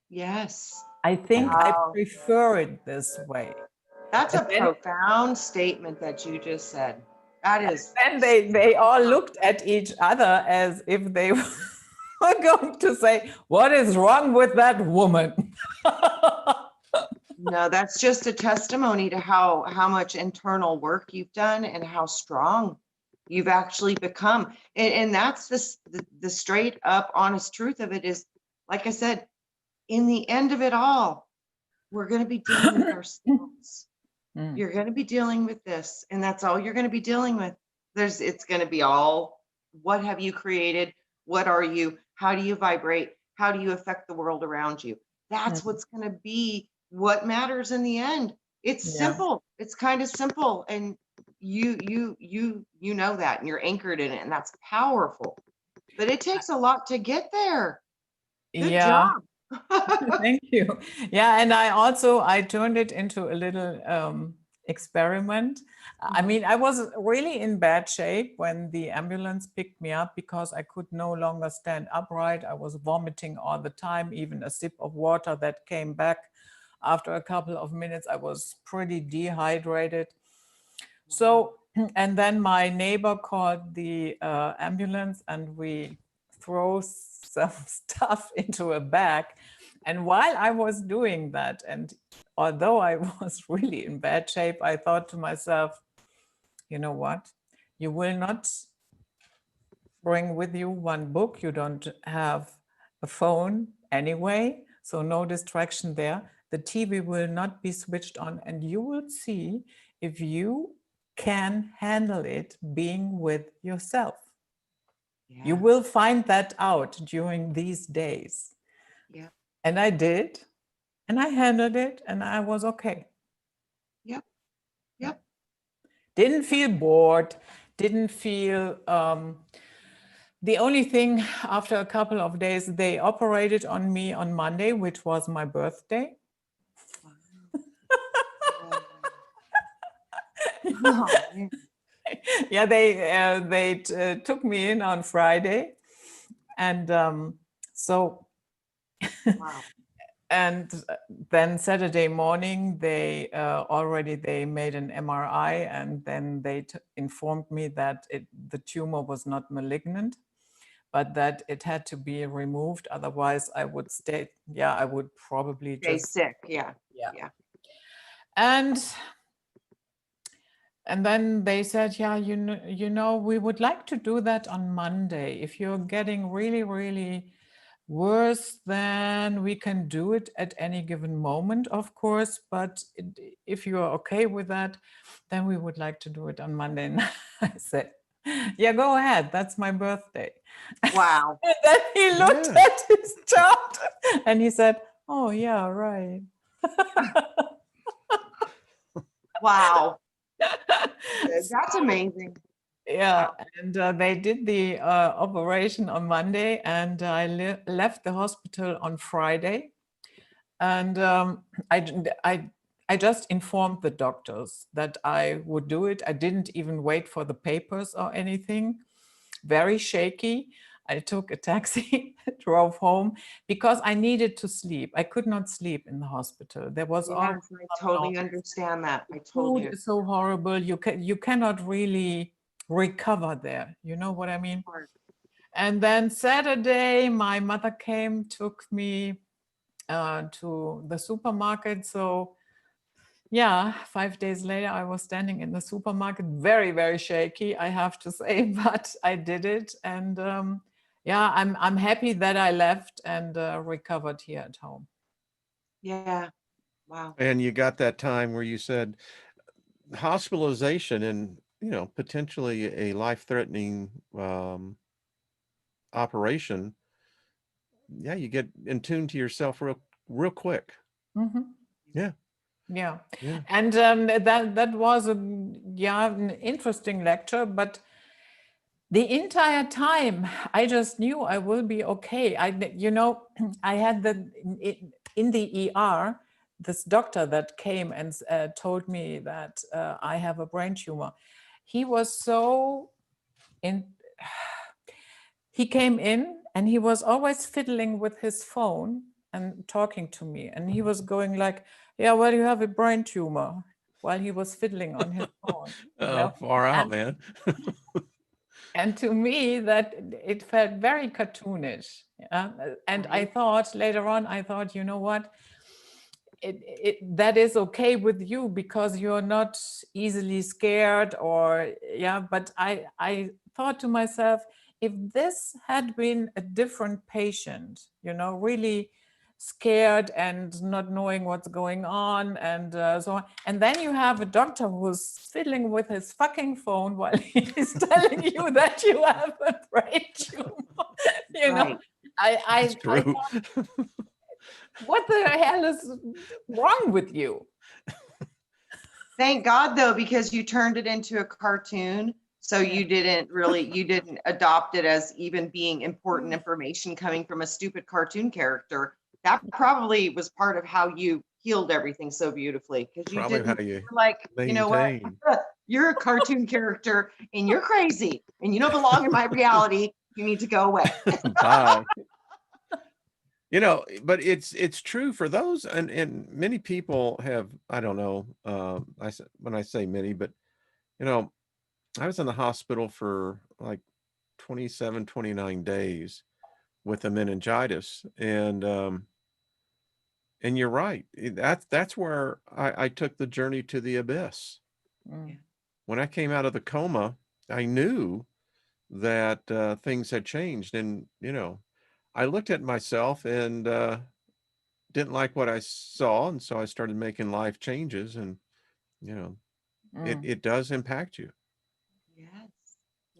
Yes. I think I Wow. prefer it this way. That's a And then, profound statement that you just said. That is. and they all looked at each other as if they are going to say, what is wrong with that woman? No, that's just a testimony to how much internal work you've done and how strong you've actually become. And that's the straight up honest truth of it is, like I said, in the end of it all, we're going to be dealing with ourselves. Mm. You're going to be dealing with this, and that's all you're going to be dealing with. It's going to be all, what have you created? What are you? How do you vibrate? How do you affect the world around you? That's Mm. what's going to be what matters in the end. It's Yeah. simple. It's kind of simple, and you know that, and you're anchored in it, and that's powerful. But it takes a lot to get there. Good Yeah. job. Thank you. Yeah, and I turned it into a little experiment. I mean, I was really in bad shape when the ambulance picked me up because I could no longer stand upright. I was vomiting all the time, even a sip of water that came back after a couple of minutes. I was pretty dehydrated. So, and then my neighbor called the ambulance and we throw some stuff into a bag. And while I was doing that, and although I was really in bad shape, I thought to myself, you know what? You will not bring with you one book. You don't have a phone anyway, so no distraction there. The TV will not be switched on, and you will see if you can handle it being with yourself. Yeah. You will find that out during these days. Yeah. And I did, and I handled it, and I was okay. Yep. Yep. Didn't feel bored, didn't feel the only thing, after a couple of days, they operated on me on Monday, which was my birthday. Oh, man. Yeah, they took me in on Friday, and so Wow. and then Saturday morning they made an MRI, and then they informed me that the tumor was not malignant, but that it had to be removed. Otherwise, I would stay. Yeah, I would probably Stay just sick. Yeah. yeah. Yeah. And then they said, yeah, you know, we would like to do that on Monday. If you're getting really, really worse, then we can do it at any given moment, of course. But if you're okay with that, then we would like to do it on Monday. And I said, yeah, go ahead. That's my birthday. Wow. And then he looked Yeah. at his chart and he said, oh, yeah, right. Wow. That's amazing. Yeah, Wow. and they did the operation on Monday, and I left the hospital on Friday. And I just informed the doctors that I would do it. I didn't even wait for the papers or anything. Very shaky. I took a taxi, drove home because I needed to sleep. I could not sleep in the hospital. There was always Yes, I some totally noise. understand that. I Food totally is so horrible. You cannot really recover there. You know what I mean? understand. And then Saturday, my mother came, took me to the supermarket. So yeah, 5 days later, I was standing in the supermarket, very, very shaky, I have to say, but I did it. And yeah, I'm happy that I left and recovered here at home. Yeah. Wow. And you got that time where you said hospitalization and, you know, potentially a life-threatening operation. Yeah, you get in tune to yourself real quick. Mm-hmm. Yeah. Yeah, Yeah. and that was an interesting lecture, but the entire time I just knew I will be okay. I had in the ER this doctor that came and told me that I have a brain tumor. He was so in. He came in and he was always fiddling with his phone and talking to me. And he was going like, yeah, well, you have a brain tumor, while he was fiddling on his phone. Oh, far out, And man. And to me, that it felt very cartoonish. And I thought later on, you know what? That is okay with you because you're not easily scared or but I thought to myself, if this had been a different patient, really scared and not knowing what's going on and so on, and then you have a doctor who's fiddling with his fucking phone while he's telling you that you have a brain tumor, Right. That's true. what the hell is wrong with you? Thank God though, because you turned it into a cartoon. So you didn't adopt it as even being important information coming from a stupid cartoon character. That probably was part of how you healed everything so beautifully. Because you Probably didn't, how you you're like, you know what? maintain. You're a cartoon character and you're crazy and you don't belong in my reality. You need to go away. Bye. But it's true for those, and many people have, I don't know, when I say many, but I was in the hospital for like 27, 29 days with a meningitis, and you're right. That's where I took the journey to the abyss. Mm. When I came out of the coma, I knew that things had changed, and I looked at myself and didn't like what I saw, and so I started making life changes, and it does impact you. Yes.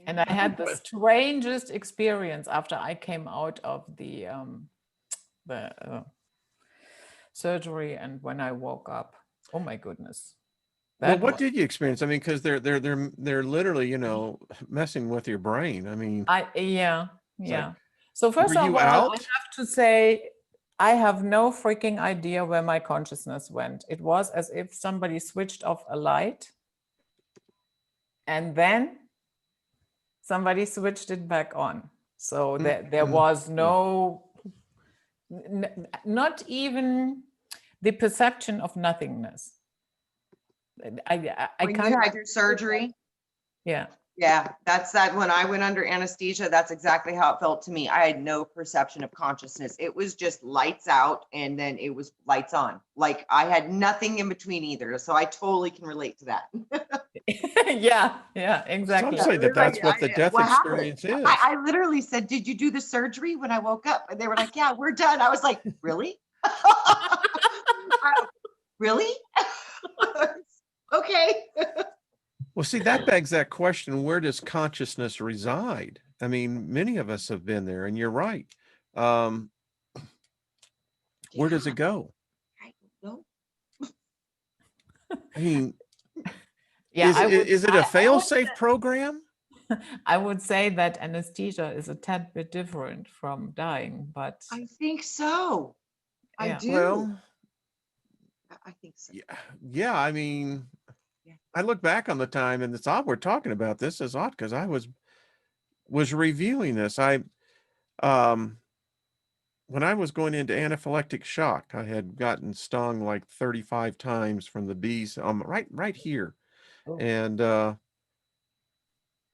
And I had the strangest experience after I came out of the surgery, and when I woke up, oh my goodness. Well, what did you experience? I mean, because they're literally, messing with your brain. I mean, So first were of you all, I out? have to say, I have no freaking idea where my consciousness went. It was as if somebody switched off a light and then somebody switched it back on. So there was no, not even the perception of nothingness. I When can't. you had your surgery? Yeah. Yeah, that's that. When I went under anesthesia, that's exactly how it felt to me. I had no perception of consciousness. It was just lights out and then it was lights on. Like I had nothing in between either. So I totally can relate to that. Yeah, exactly. Some say that that's what the death What happened? experience is. I literally said, "Did you do the surgery?" When I woke up, and they were like, "Yeah, we're done." I was like, "Really? Really? Okay." Well, see, that begs that question, where does consciousness reside? I mean, many of us have been there, and you're right. Where does it go? I don't know. I mean, Yeah, is it a fail-safe program? I would say that anesthesia is a tad bit different from dying, but I think so. I do. Well, I think so. yeah. I mean, I look back on the time, and it's odd we're talking about this. It's odd because I was reviewing this. When I was going into anaphylactic shock, I had gotten stung like 35 times from the bees, right here. Oh. And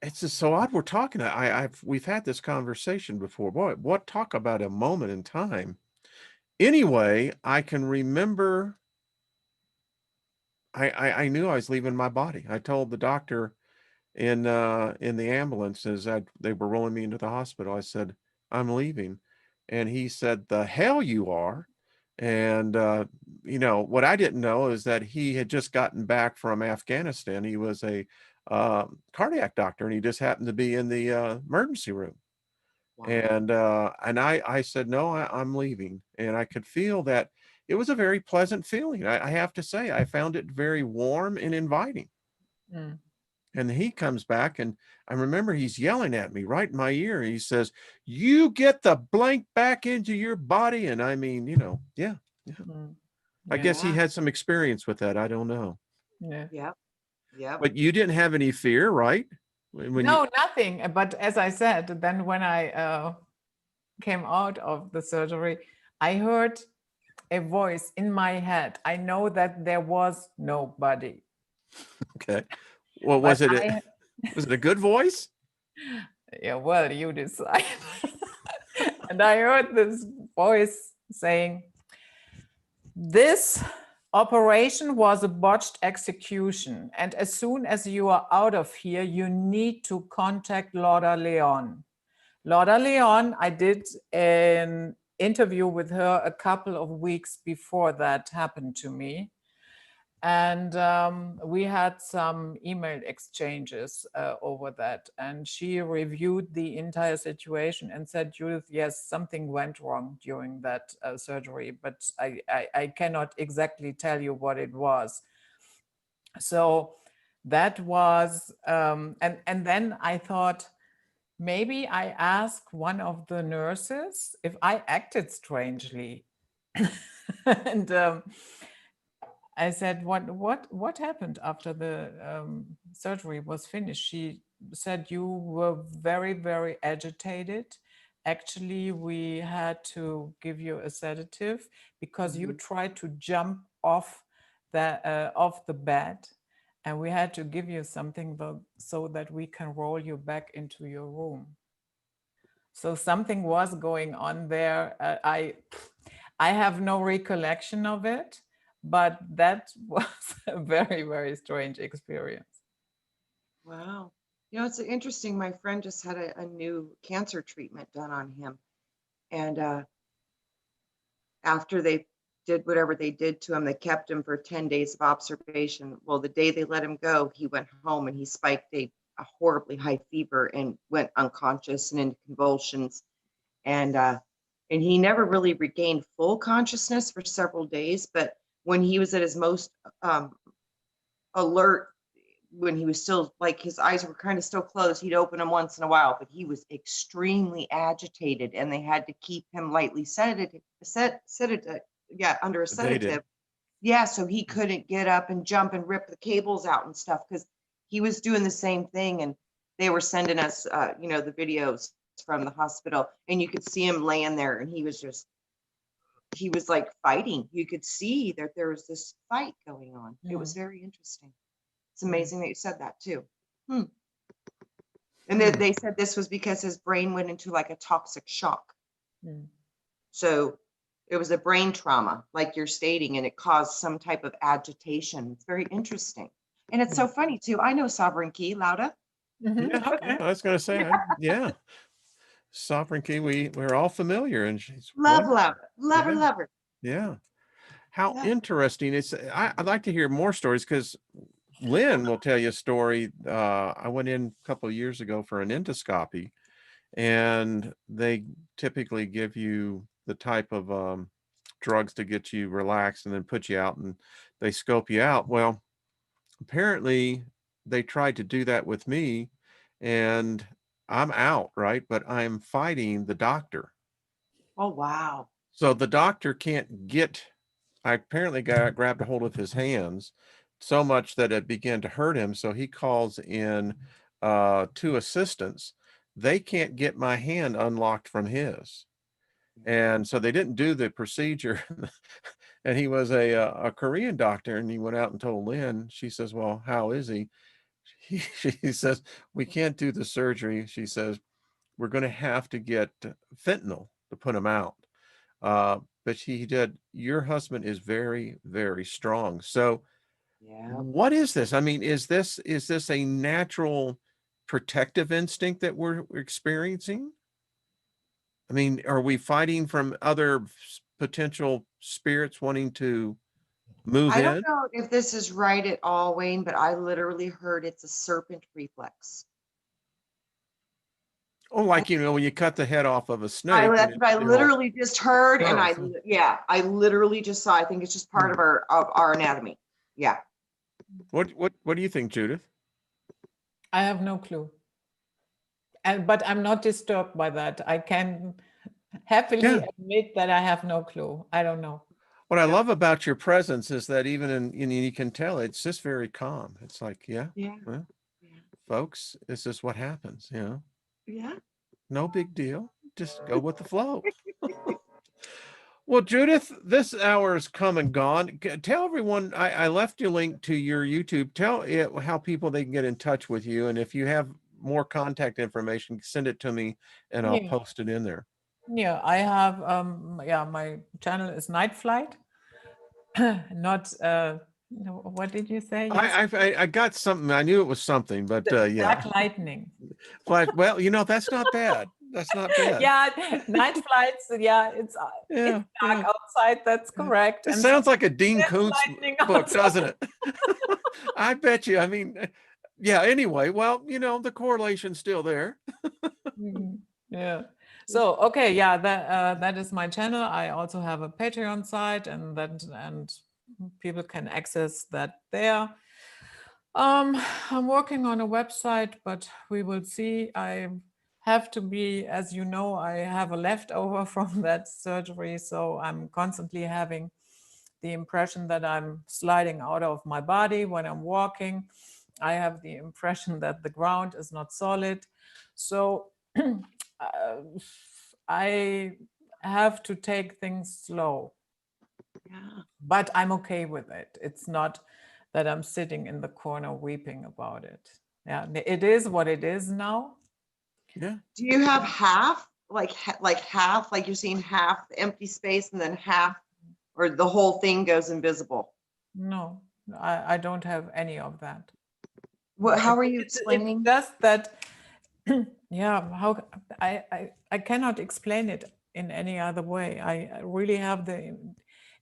it's just so odd we're talking. We've had this conversation before. Boy, what talk about a moment in time. Anyway, I can remember I knew I was leaving my body. I told the doctor in the ambulance as they were rolling me into the hospital, I said, "I'm leaving." And he said, "The hell you are." And what I didn't know is that he had just gotten back from Afghanistan. He was a cardiac doctor, and he just happened to be in the emergency room. Wow. And I said, "No, I'm leaving." And I could feel that it was a very pleasant feeling. I have to say, I found it very warm and inviting. Mm. And he comes back, and I remember he's yelling at me right in my ear. He says, "You get the blank back into your body." And I mean, yeah. Mm. I guess he had some experience with that. I don't know. Yeah. But you didn't have any fear, right? No, nothing. But as I said, then when I came out of the surgery, I heard a voice in my head. I know that there was nobody. Okay. Well, was it a good voice? Yeah, well, you decide. And I heard this voice saying, this operation was a botched execution. And as soon as you are out of here, you need to contact Lauda Leon. Lauda Leon, I did an interview with her a couple of weeks before that happened to me. And we had some email exchanges over that. And she reviewed the entire situation and said, Judith, yes, something went wrong during that surgery, but I cannot exactly tell you what it was. So that was, and then I thought, maybe I asked one of the nurses if I acted strangely. And I said, what happened after the surgery was finished? She said, you were very, very agitated. Actually, we had to give you a sedative because you tried to jump off the bed, and we had to give you something so that we can roll you back into your room. So something was going on there. I have no recollection of it, but that was a very, very strange experience. Wow. You know, it's interesting. My friend just had a new cancer treatment done on him. And after they did whatever they did to him, they kept him for 10 days of observation. Well, the day they let him go, he went home and he spiked a horribly high fever and went unconscious and into convulsions. And he never really regained full consciousness for several days. But when he was at his most alert, when he was still, like, his eyes were kind of still closed, he'd open them once in a while, but he was extremely agitated, and they had to keep him lightly sedated, under a sedative. Yeah, so he couldn't get up and jump and rip the cables out and stuff, because he was doing the same thing. And they were sending us, the videos from the hospital, and you could see him laying there, and he was like fighting. You could see that there was this fight going on. It was very interesting. It's amazing that you said that too. And they said this was because his brain went into like a toxic shock. So it was a brain trauma, like you're stating, and it caused some type of agitation. It's very interesting. And it's so funny too. I know Sovereign Key, Lauda. Yeah, okay. I was going to say, yeah. Sovereign Key, we're all familiar, and she's love Lauda. Love her. Yeah. How interesting. I'd like to hear more stories, because Lynn will tell you a story. I went in a couple of years ago for an endoscopy, and they typically give you the type of drugs to get you relaxed and then put you out, and they scope you out. Well, apparently they tried to do that with me, and I'm out, right? But I'm fighting the doctor. Oh, wow. So the doctor can't get, I apparently grabbed a hold of his hands so much that it began to hurt him. So he calls in two assistants. They can't get my hand unlocked from his. And so they didn't do the procedure. And he was a Korean doctor, and he went out and told Lynn. She says, well, how is he? She says, we can't do the surgery. She says, we're going to have to get fentanyl to put him out. But he did. Your husband is very, very strong. So what is this? I mean, is this a natural protective instinct that we're experiencing? I mean, are we fighting from other potential spirits wanting to move I in? don't know if this is right at all, Wayne, but I literally heard it's a serpent reflex. Oh, like, when you cut the head off of a snake. That's what I literally just heard, and curls. I literally just saw. I think it's just part of our anatomy. Yeah. What do you think, Judith? I have no clue. But I'm not disturbed by that. I can happily admit that I have no clue. I don't know. What I love about your presence is that even you can tell it's just very calm. It's like, well, folks, this is what happens, Yeah. No big deal. Just go with the flow. Well, Judith, this hour has come and gone. Tell everyone, I left you a link to your YouTube. Tell how people they can get in touch with you. And if you have more contact information, send it to me and I'll Yeah. post it in there. Yeah, I have yeah, my channel is Night Flight. Not no, what did you say? Yes, I got something. I knew it was something, but yeah. Dark Lightning. Well, you know, that's not bad. That's not bad. Yeah, Night Flights. Yeah, it's Yeah, dark yeah. outside. That's correct. It And sounds like a Dean there's Koontz lightning book, outside. doesn't it? I bet you. I mean, yeah, anyway, well, you know, the correlation's still there. Mhm. Yeah. So okay, yeah, that is my channel. I also have a Patreon site, and people can access that there. I'm working on a website, but we will see. I have to be, as you know, I have a leftover from that surgery, so I'm constantly having the impression that I'm sliding out of my body when I'm walking. I have the impression that the ground is not solid. So I have to take things slow, Yeah. but I'm okay with it. It's not that I'm sitting in the corner weeping about it. Yeah, it is what it is now. Yeah. Do you have half, like half, like you're seeing half the empty space and then half, or the whole thing goes invisible? No, I don't have any of that. What, how are you It's explaining? just that, yeah, how I cannot explain it in any other way. I really have the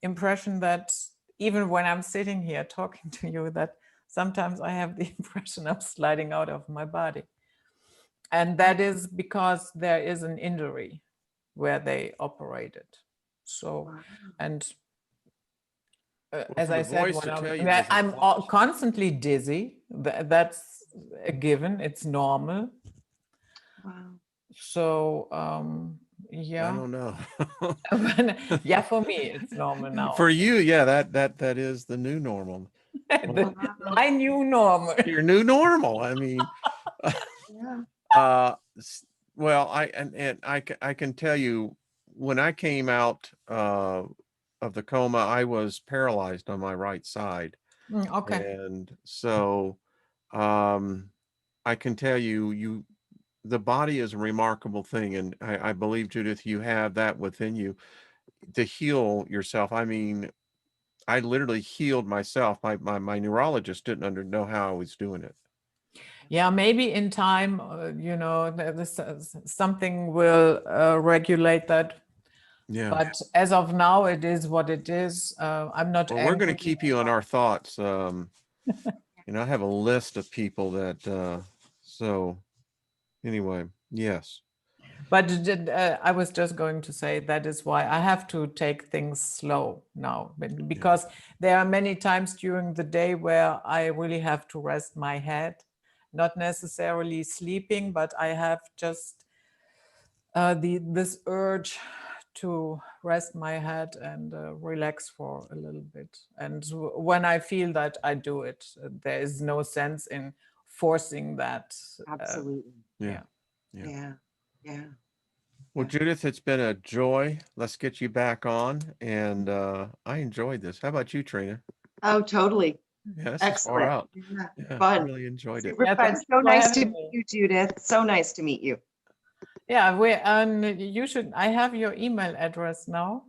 impression that even when I'm sitting here talking to you, that sometimes I have the impression of sliding out of my body. And that is because there is an injury where they operated. So, Wow. and Well, as for I the said, voice when to tell you I'm there's a I'm flash. constantly dizzy. That's a given. It's normal. Wow. So I yeah, don't know. yeah, for me it's normal now. For you, yeah, that is the new normal. The- Wow. my new normal. Your new normal. I mean, Yeah. well, I can tell you when I came out of the coma, I was paralyzed on my right side. Okay. And so I can tell you the body is a remarkable thing. And I believe, Judith, you have that within you to heal yourself. I mean, I literally healed myself. My neurologist didn't know how I was doing it. Yeah, maybe in time, something will regulate that. Yeah. But as of now, it is what it is. I'm not Well, we're going to angry. keep you in our thoughts. I have a list of people that, so anyway, yes. But I was just going to say that is why I have to take things slow now, because there are many times during the day where I really have to rest my head, not necessarily sleeping, but I have just this urge to rest my head and relax for a little bit. And when I feel that, I do it. There is no sense in forcing that. Absolutely. Yeah. Yeah. Yeah. Well, Judith, it's been a joy. Let's get you back on. And I enjoyed this. How about you, Trina? Oh, totally. Yeah, this is far Excellent. out. Yeah. Yeah, Fun. really enjoyed it. Super Yeah, fun. thanks So for nice to having meet me. you, Judith. So nice to meet you. Yeah, you should. I have your email address now,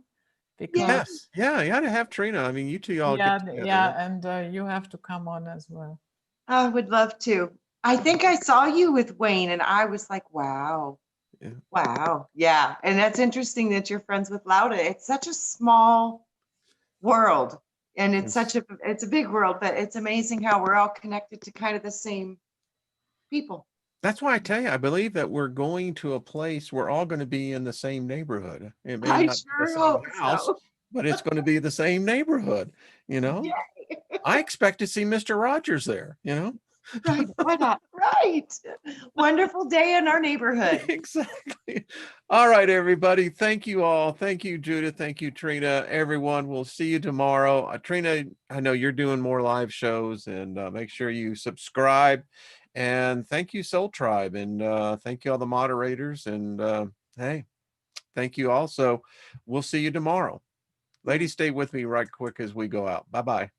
because Yes. Yeah, you got to have Trina. I mean, you two all yeah, get together. yeah, and you have to come on as well. I would love to. I think I saw you with Wayne and I was like, wow. Yeah. Wow. Yeah. And that's interesting that you're friends with Lauda. It's such a small world and it's a big world, but it's amazing how we're all connected to kind of the same people. That's why I tell you, I believe that we're going to a place we're all going to be in the same neighborhood. It may I not be the sure same hope house, so. but it's going to be the same neighborhood. Yay. I expect to see Mr. Rogers there, Right. Why not? Right. Wonderful day in our neighborhood. Exactly. All right, everybody. Thank you all. Thank you, Judith. Thank you, Trina. Everyone, we'll see you tomorrow. Trina, I know you're doing more live shows, and make sure you subscribe. And thank you, Soul Tribe. And thank you, all the moderators. And hey, thank you also. We'll see you tomorrow. Ladies, stay with me right quick as we go out. Bye-bye.